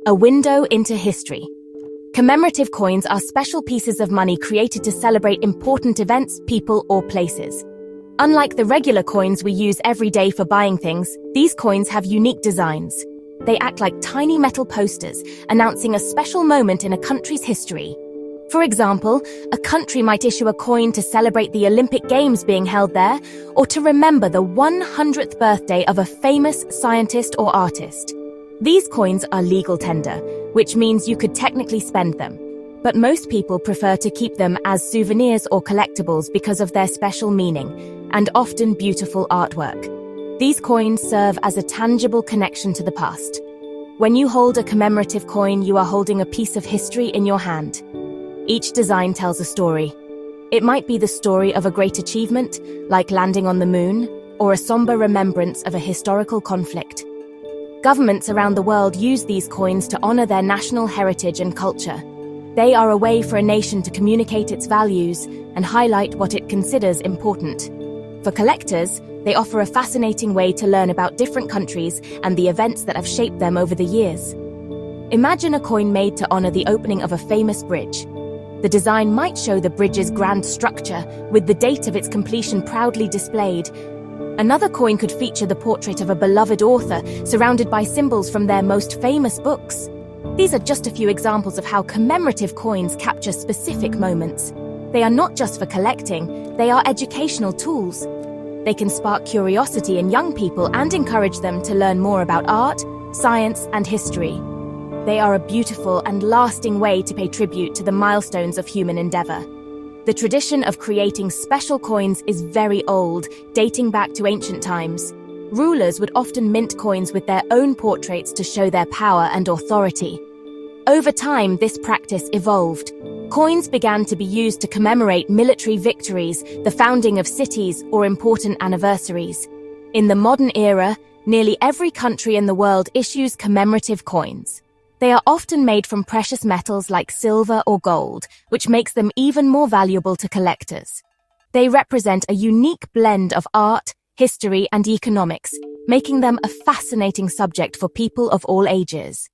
A window into history. Commemorative coins are special pieces of money created to celebrate important events, people, or places. Unlike the regular coins we use every day for buying things, these coins have unique designs. They act like tiny metal posters, announcing a special moment in a country's history. For example, a country might issue a coin to celebrate the Olympic Games being held there, or to remember the 100th birthday of a famous scientist or artist. These coins are legal tender, which means you could technically spend them. But most people prefer to keep them as souvenirs or collectibles because of their special meaning, and often beautiful artwork. These coins serve as a tangible connection to the past. When you hold a commemorative coin, you are holding a piece of history in your hand. Each design tells a story. It might be the story of a great achievement, like landing on the moon, or a somber remembrance of a historical conflict. Governments around the world use these coins to honor their national heritage and culture. They are a way for a nation to communicate its values and highlight what it considers important. For collectors, they offer a fascinating way to learn about different countries and the events that have shaped them over the years. Imagine a coin made to honor the opening of a famous bridge. The design might show the bridge's grand structure, with the date of its completion proudly displayed. Another coin could feature the portrait of a beloved author, surrounded by symbols from their most famous books. These are just a few examples of how commemorative coins capture specific moments. They are not just for collecting, they are educational tools. They can spark curiosity in young people and encourage them to learn more about art, science, and history. They are a beautiful and lasting way to pay tribute to the milestones of human endeavor. The tradition of creating special coins is very old, dating back to ancient times. Rulers would often mint coins with their own portraits to show their power and authority. Over time, this practice evolved. Coins began to be used to commemorate military victories, the founding of cities, or important anniversaries. In the modern era, nearly every country in the world issues commemorative coins. They are often made from precious metals like silver or gold, which makes them even more valuable to collectors. They represent a unique blend of art, history, and economics, making them a fascinating subject for people of all ages.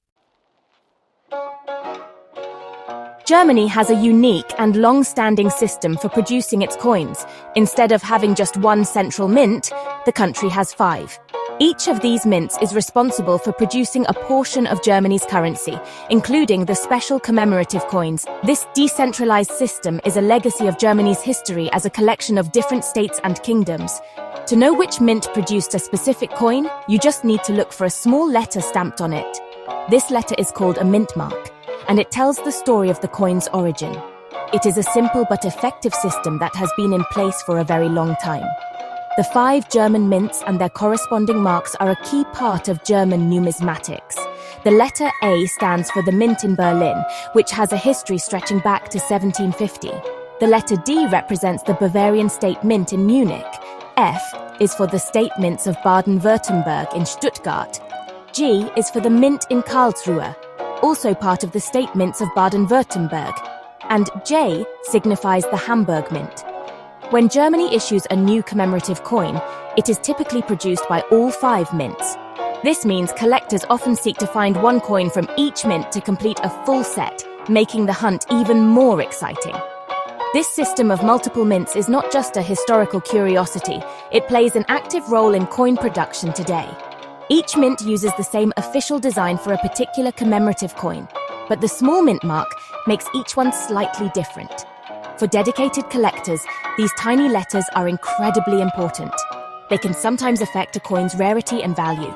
Germany has a unique and long-standing system for producing its coins. Instead of having just one central mint, the country has 5. Each of these mints is responsible for producing a portion of Germany's currency, including the special commemorative coins. This decentralized system is a legacy of Germany's history as a collection of different states and kingdoms. To know which mint produced a specific coin, you just need to look for a small letter stamped on it. This letter is called a mint mark, and it tells the story of the coin's origin. It is a simple but effective system that has been in place for a very long time. The 5 German mints and their corresponding marks are a key part of German numismatics. The letter A stands for the mint in Berlin, which has a history stretching back to 1750. The letter D represents the Bavarian State Mint in Munich. F is for the state mints of Baden-Württemberg in Stuttgart. G is for the mint in Karlsruhe, also part of the state mints of Baden-Württemberg. And J signifies the Hamburg Mint. When Germany issues a new commemorative coin, it is typically produced by all 5 mints. This means collectors often seek to find one coin from each mint to complete a full set, making the hunt even more exciting. This system of multiple mints is not just a historical curiosity, it plays an active role in coin production today. Each mint uses the same official design for a particular commemorative coin, but the small mint mark makes each one slightly different. For dedicated collectors, these tiny letters are incredibly important. They can sometimes affect a coin's rarity and value.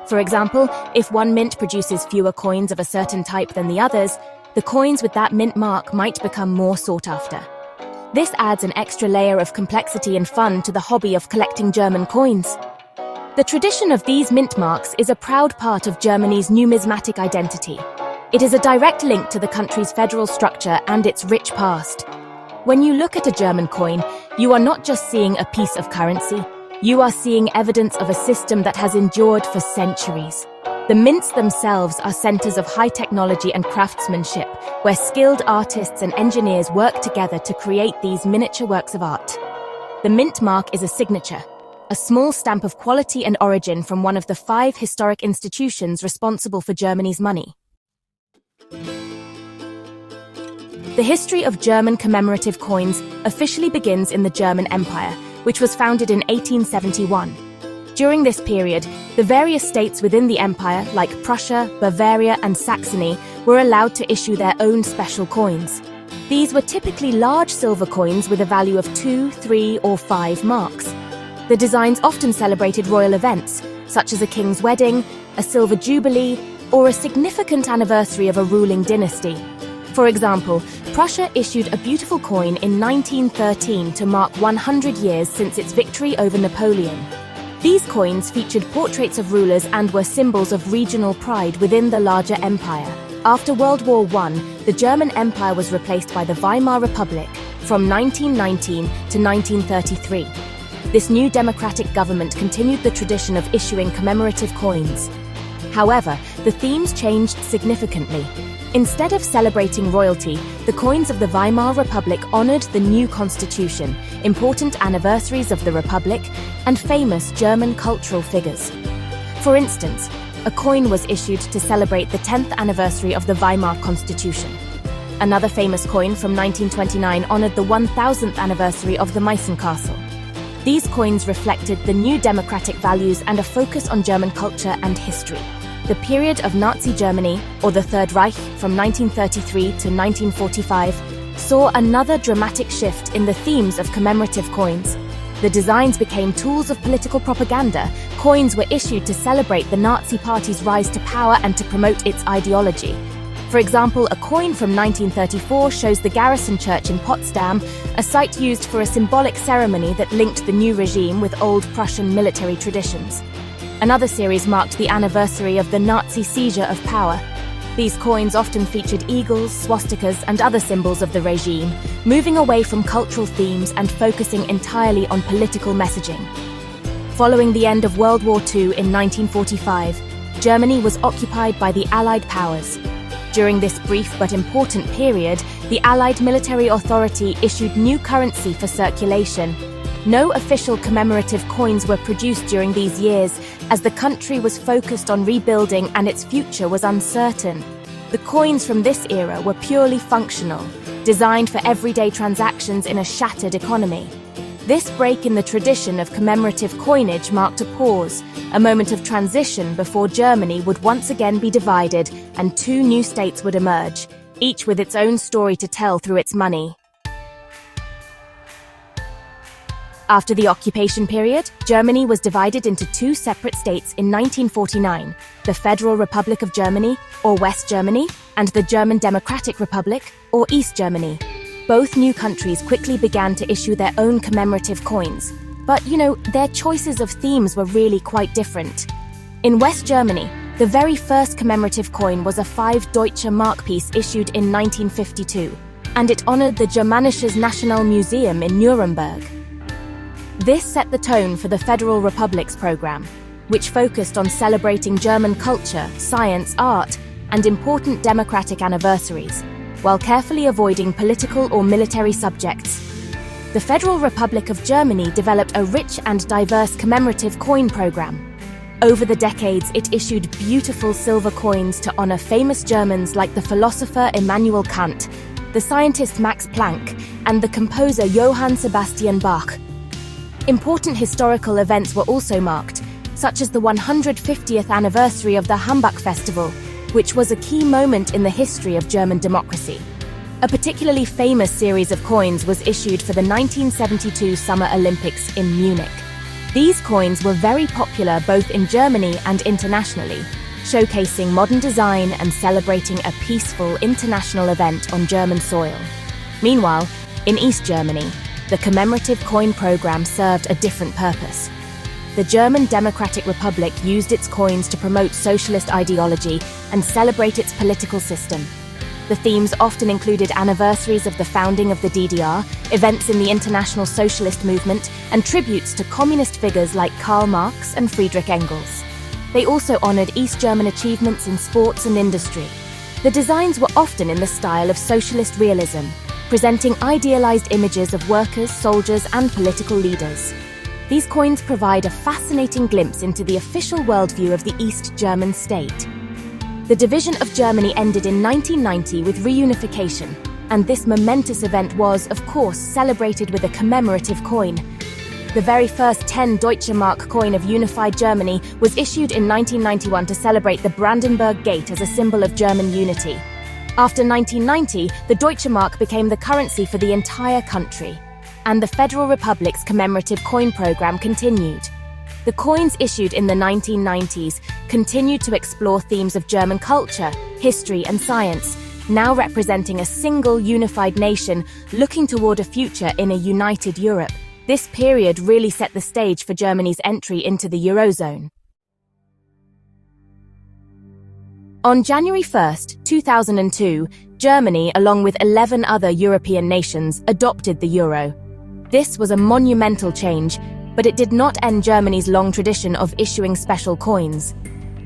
For example, if one mint produces fewer coins of a certain type than the others, the coins with that mint mark might become more sought after. This adds an extra layer of complexity and fun to the hobby of collecting German coins. The tradition of these mint marks is a proud part of Germany's numismatic identity. It is a direct link to the country's federal structure and its rich past. When you look at a German coin, you are not just seeing a piece of currency. You are seeing evidence of a system that has endured for centuries. The mints themselves are centers of high technology and craftsmanship, where skilled artists and engineers work together to create these miniature works of art. The mint mark is a signature, a small stamp of quality and origin from one of the 5 historic institutions responsible for Germany's money. The history of German commemorative coins officially begins in the German Empire, which was founded in 1871. During this period, the various states within the empire, like Prussia, Bavaria, and Saxony, were allowed to issue their own special coins. These were typically large silver coins with a value of 2, 3, or 5 marks. The designs often celebrated royal events, such as a king's wedding, a silver jubilee, or a significant anniversary of a ruling dynasty. For example, Prussia issued a beautiful coin in 1913 to mark 100 years since its victory over Napoleon. These coins featured portraits of rulers and were symbols of regional pride within the larger empire. After World War I, the German Empire was replaced by the Weimar Republic from 1919 to 1933. This new democratic government continued the tradition of issuing commemorative coins. However, the themes changed significantly. Instead of celebrating royalty, the coins of the Weimar Republic honored the new constitution, important anniversaries of the Republic, and famous German cultural figures. For instance, a coin was issued to celebrate the 10th anniversary of the Weimar Constitution. Another famous coin from 1929 honored the 1000th anniversary of the Meissen Castle. These coins reflected the new democratic values and a focus on German culture and history. The period of Nazi Germany, or the Third Reich, from 1933 to 1945, saw another dramatic shift in the themes of commemorative coins. The designs became tools of political propaganda. Coins were issued to celebrate the Nazi Party's rise to power and to promote its ideology. For example, a coin from 1934 shows the Garrison Church in Potsdam, a site used for a symbolic ceremony that linked the new regime with old Prussian military traditions. Another series marked the anniversary of the Nazi seizure of power. These coins often featured eagles, swastikas, and other symbols of the regime, moving away from cultural themes and focusing entirely on political messaging. Following the end of World War II in 1945, Germany was occupied by the Allied powers. During this brief but important period, the Allied military authority issued new currency for circulation. No official commemorative coins were produced during these years, as the country was focused on rebuilding and its future was uncertain. The coins from this era were purely functional, designed for everyday transactions in a shattered economy. This break in the tradition of commemorative coinage marked a pause, a moment of transition before Germany would once again be divided and two new states would emerge, each with its own story to tell through its money. After the occupation period, Germany was divided into two separate states in 1949, the Federal Republic of Germany, or West Germany, and the German Democratic Republic, or East Germany. Both new countries quickly began to issue their own commemorative coins. But, their choices of themes were really quite different. In West Germany, the very first commemorative coin was a 5 Deutsche Mark piece issued in 1952, and it honored the Germanisches Nationalmuseum in Nuremberg. This set the tone for the Federal Republic's program, which focused on celebrating German culture, science, art, and important democratic anniversaries, while carefully avoiding political or military subjects. The Federal Republic of Germany developed a rich and diverse commemorative coin program. Over the decades, it issued beautiful silver coins to honor famous Germans like the philosopher Immanuel Kant, the scientist Max Planck, and the composer Johann Sebastian Bach. Important historical events were also marked, such as the 150th anniversary of the Hambach Festival, which was a key moment in the history of German democracy. A particularly famous series of coins was issued for the 1972 Summer Olympics in Munich. These coins were very popular both in Germany and internationally, showcasing modern design and celebrating a peaceful international event on German soil. Meanwhile, in East Germany, the commemorative coin program served a different purpose. The German Democratic Republic used its coins to promote socialist ideology and celebrate its political system. The themes often included anniversaries of the founding of the DDR, events in the international socialist movement, and tributes to communist figures like Karl Marx and Friedrich Engels. They also honored East German achievements in sports and industry. The designs were often in the style of socialist realism, presenting idealized images of workers, soldiers, and political leaders. These coins provide a fascinating glimpse into the official worldview of the East German state. The division of Germany ended in 1990 with reunification, and this momentous event was, of course, celebrated with a commemorative coin. The very first 10 Deutsche Mark coin of unified Germany was issued in 1991 to celebrate the Brandenburg Gate as a symbol of German unity. After 1990, the Deutsche Mark became the currency for the entire country, and the Federal Republic's commemorative coin program continued. The coins issued in the 1990s continued to explore themes of German culture, history, and science, now representing a single unified nation looking toward a future in a united Europe. This period really set the stage for Germany's entry into the Eurozone. On January 1, 2002, Germany, along with 11 other European nations, adopted the euro. This was a monumental change, but it did not end Germany's long tradition of issuing special coins.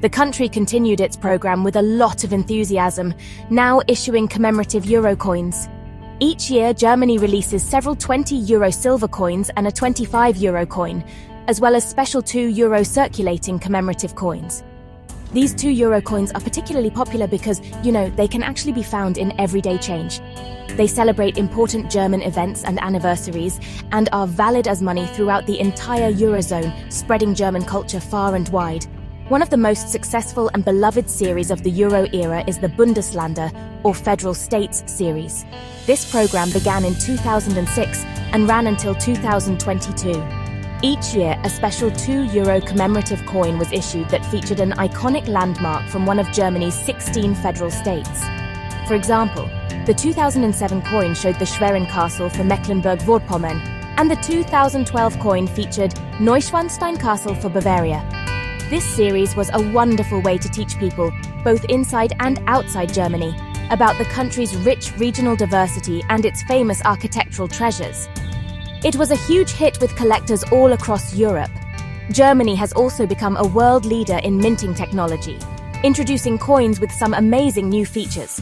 The country continued its program with a lot of enthusiasm, now issuing commemorative euro coins. Each year, Germany releases several 20-euro silver coins and a 25-euro coin, as well as special 2-euro circulating commemorative coins. These 2-euro coins are particularly popular because, they can actually be found in everyday change. They celebrate important German events and anniversaries and are valid as money throughout the entire Eurozone, spreading German culture far and wide. One of the most successful and beloved series of the Euro era is the Bundesländer, or Federal States series. This program began in 2006 and ran until 2022. Each year, a special 2-euro commemorative coin was issued that featured an iconic landmark from one of Germany's 16 federal states. For example, the 2007 coin showed the Schwerin Castle for Mecklenburg-Vorpommern, and the 2012 coin featured Neuschwanstein Castle for Bavaria. This series was a wonderful way to teach people, both inside and outside Germany, about the country's rich regional diversity and its famous architectural treasures. It was a huge hit with collectors all across Europe. Germany has also become a world leader in minting technology, introducing coins with some amazing new features.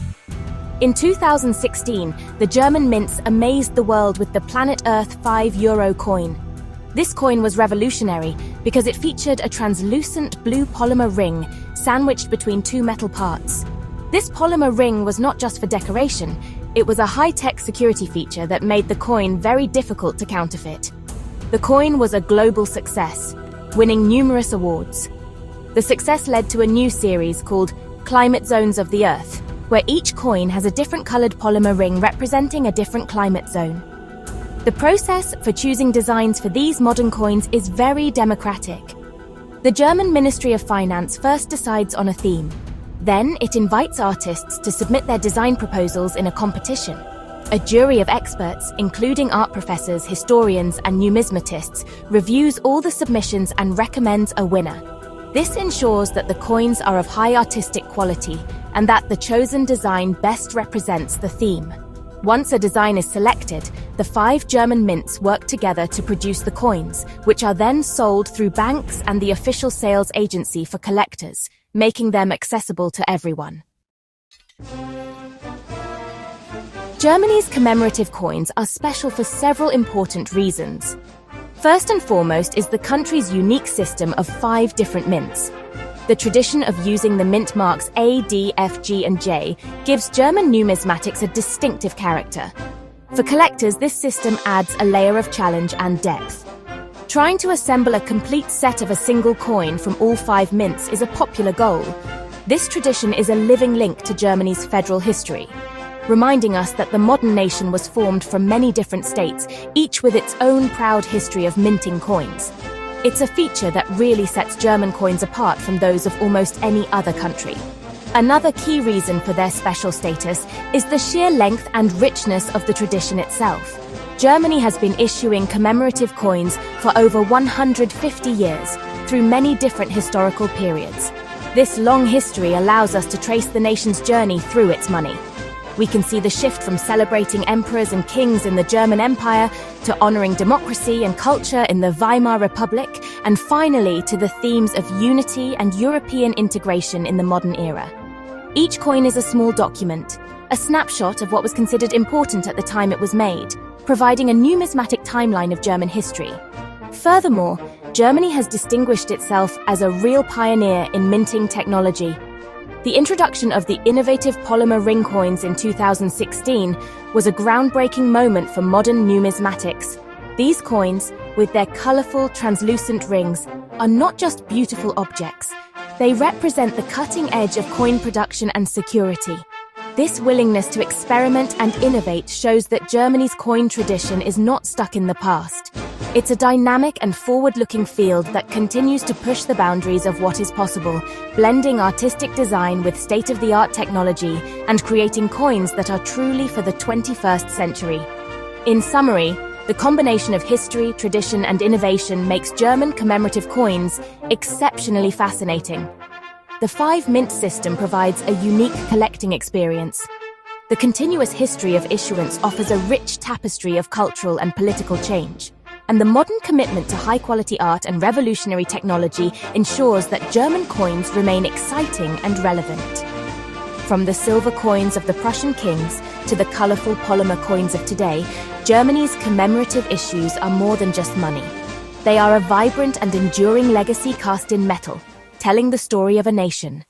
In 2016, the German mints amazed the world with the Planet Earth 5-euro coin. This coin was revolutionary because it featured a translucent blue polymer ring sandwiched between two metal parts. This polymer ring was not just for decoration, it was a high-tech security feature that made the coin very difficult to counterfeit. The coin was a global success, winning numerous awards. The success led to a new series called Climate Zones of the Earth, where each coin has a different colored polymer ring representing a different climate zone. The process for choosing designs for these modern coins is very democratic. The German Ministry of Finance first decides on a theme. Then it invites artists to submit their design proposals in a competition. A jury of experts, including art professors, historians, and numismatists, reviews all the submissions and recommends a winner. This ensures that the coins are of high artistic quality and that the chosen design best represents the theme. Once a design is selected, the 5 German mints work together to produce the coins, which are then sold through banks and the official sales agency for collectors, making them accessible to everyone. Germany's commemorative coins are special for several important reasons. First and foremost is the country's unique system of 5 different mints. The tradition of using the mint marks A, D, F, G, and J gives German numismatics a distinctive character. For collectors, this system adds a layer of challenge and depth. Trying to assemble a complete set of a single coin from all 5 mints is a popular goal. This tradition is a living link to Germany's federal history, reminding us that the modern nation was formed from many different states, each with its own proud history of minting coins. It's a feature that really sets German coins apart from those of almost any other country. Another key reason for their special status is the sheer length and richness of the tradition itself. Germany has been issuing commemorative coins for over 150 years, through many different historical periods. This long history allows us to trace the nation's journey through its money. We can see the shift from celebrating emperors and kings in the German Empire to honoring democracy and culture in the Weimar Republic, and finally to the themes of unity and European integration in the modern era. Each coin is a small document, a snapshot of what was considered important at the time it was made, providing a numismatic timeline of German history. Furthermore, Germany has distinguished itself as a real pioneer in minting technology. The introduction of the innovative polymer ring coins in 2016 was a groundbreaking moment for modern numismatics. These coins, with their colorful, translucent rings, are not just beautiful objects. They represent the cutting edge of coin production and security. This willingness to experiment and innovate shows that Germany's coin tradition is not stuck in the past. It's a dynamic and forward-looking field that continues to push the boundaries of what is possible, blending artistic design with state-of-the-art technology and creating coins that are truly for the 21st century. In summary, the combination of history, tradition, and innovation makes German commemorative coins exceptionally fascinating. The 5-mint system provides a unique collecting experience. The continuous history of issuance offers a rich tapestry of cultural and political change. And the modern commitment to high-quality art and revolutionary technology ensures that German coins remain exciting and relevant. From the silver coins of the Prussian kings to the colorful polymer coins of today, Germany's commemorative issues are more than just money. They are a vibrant and enduring legacy cast in metal, telling the story of a nation.